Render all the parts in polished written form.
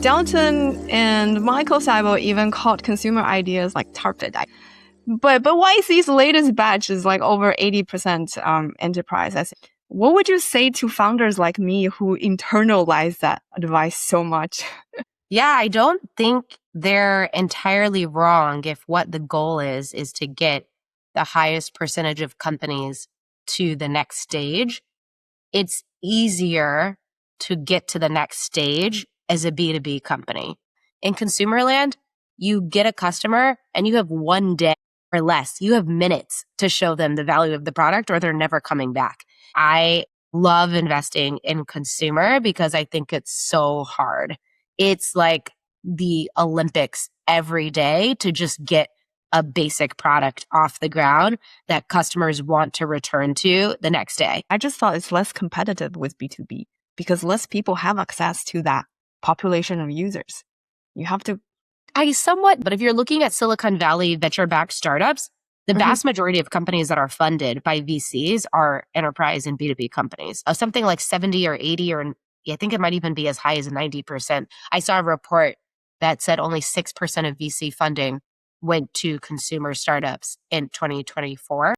Dalton and Michael Seibel even called consumer ideas like target. But YC's latest batch is like over 80% enterprise. What would you say to founders like me who internalize that advice so much? Yeah, I don't think they're entirely wrong if what the goal is to get the highest percentage of companies to the next stage. It's easier to get to the next stage as a B2B company. In consumer land, you get a customer and you have one day or less. You have minutes to show them the value of the product or they're never coming back. I love investing in consumer because I think it's so hard. It's like the Olympics every day to just get a basic product off the ground that customers want to return to the next day. I just thought it's less competitive with B2B because less people have access to that population of users. You have to. But if you're looking at Silicon Valley venture-backed startups, the vast majority of companies that are funded by VCs are enterprise and B2B companies. Something like 70 or 80 or I think it might even be as high as 90%. I saw a report that said only 6% of VC funding went to consumer startups in 2024.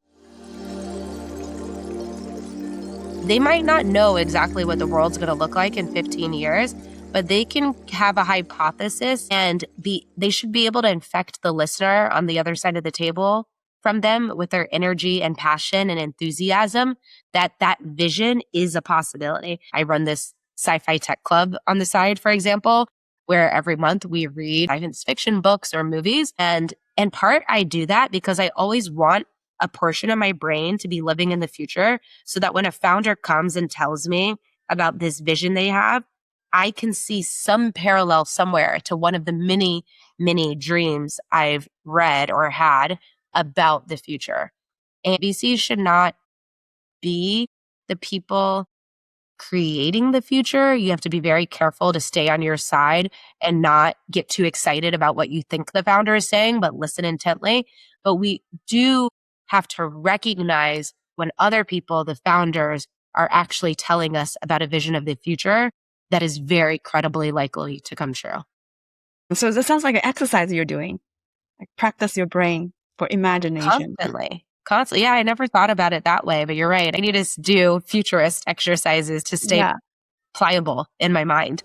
They might not know exactly what the world's going to look like in 15 years, but they can have a hypothesis and they should be able to infect the listener on the other side of the table from them with their energy and passion and enthusiasm that vision is a possibility. I run this sci-fi tech club on the side, for example, where every month we read science fiction books or movies. And in part, I do that because I always want a portion of my brain to be living in the future so that when a founder comes and tells me about this vision they have, I can see some parallel somewhere to one of the many, many dreams I've read or had about the future. And VCs should not be the people creating the future. You have to be very careful to stay on your side and not get too excited about what you think the founder is saying, but listen intently. But we do have to recognize when other people, the founders, are actually telling us about a vision of the future that is very credibly likely to come true. So this sounds like an exercise you're doing. Like practice your brain for imagination. Constantly. Yeah, I never thought about it that way, but you're right. I need to do futurist exercises to stay pliable in my mind.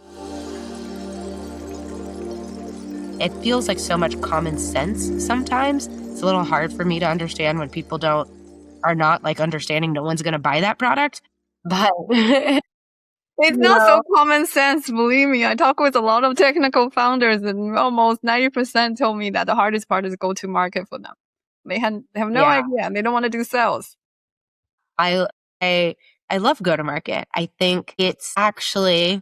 It feels like so much common sense sometimes. It's a little hard for me to understand when people are not like understanding no one's going to buy that product. But it's not so common sense, believe me. I talk with a lot of technical founders and almost 90% told me that the hardest part is go to market for them. They have no idea and they don't want to do sales. I love go to market. I think it's actually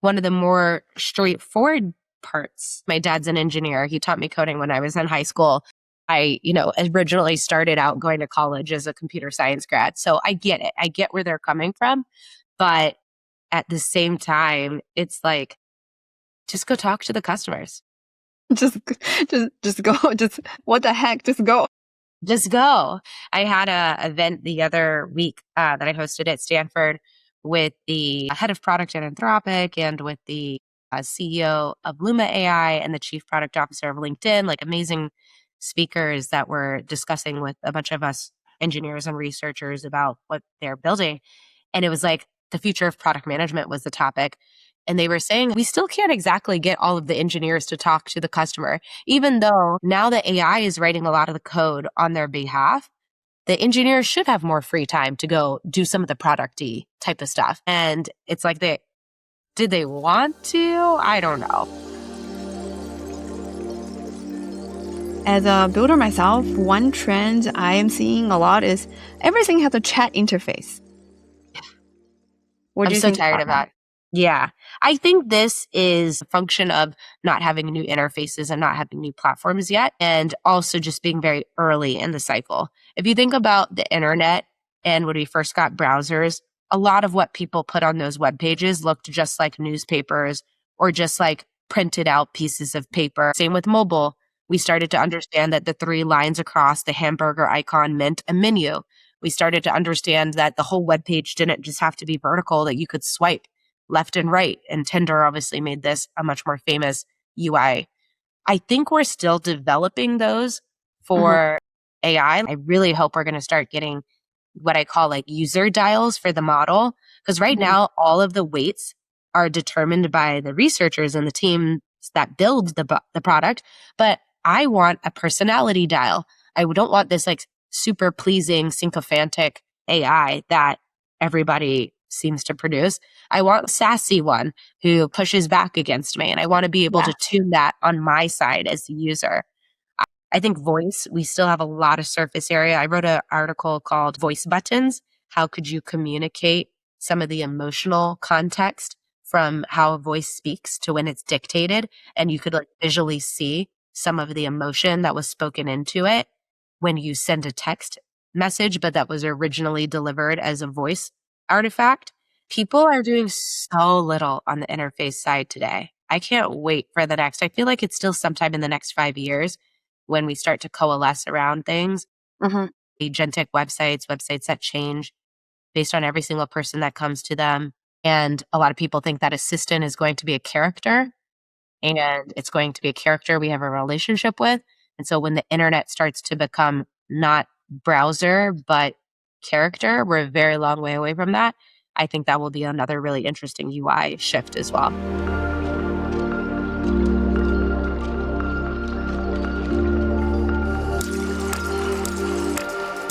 one of the more straightforward parts. My dad's an engineer. He taught me coding when I was in high school. I, originally started out going to college as a computer science grad. So I get it. I get where they're coming from. But at the same time, it's like, just go talk to the customers. Just go. What the heck? Just go. Just go. I had an event the other week that I hosted at Stanford with the head of product at Anthropic and with the CEO of Luma AI and the chief product officer of LinkedIn, like amazing speakers that were discussing with a bunch of us engineers and researchers about what they're building. And it was like the future of product management was the topic. And they were saying, we still can't exactly get all of the engineers to talk to the customer, even though now the AI is writing a lot of the code on their behalf. The engineers should have more free time to go do some of the product-y type of stuff. And it's like, did they want to? I don't know. As a builder myself, one trend I am seeing a lot is everything has a chat interface. I'm so tired of that. Yeah. I think this is a function of not having new interfaces and not having new platforms yet, and also just being very early in the cycle. If you think about the internet and when we first got browsers, a lot of what people put on those web pages looked just like newspapers or just like printed out pieces of paper. Same with mobile. We started to understand that the 3 lines across the hamburger icon meant a menu. We started to understand that the whole web page didn't just have to be vertical, that you could swipe left and right. And Tinder obviously made this a much more famous UI. I think we're still developing those for AI. I really hope we're going to start getting what I call like user dials for the model. Because right now, all of the weights are determined by the researchers and the teams that build the product. But I want a personality dial. I don't want this like super pleasing sycophantic AI that everybody seems to produce. I want a sassy one who pushes back against me. And I want to be able to tune that on my side as the user. I think voice, we still have a lot of surface area. I wrote an article called Voice Buttons. How could you communicate some of the emotional context from how a voice speaks to when it's dictated? And you could like visually see some of the emotion that was spoken into it when you send a text message, but that was originally delivered as a voice artifact. People are doing so little on the interface side today. I can't wait for the next. I feel like it's still sometime in the next 5 years when we start to coalesce around things. Agentic websites that change based on every single person that comes to them. And a lot of people think that assistant is going to be a character, and it's going to be a character we have a relationship with. And so when the internet starts to become not browser, but character, we're a very long way away from that. I think that will be another really interesting UI shift as well.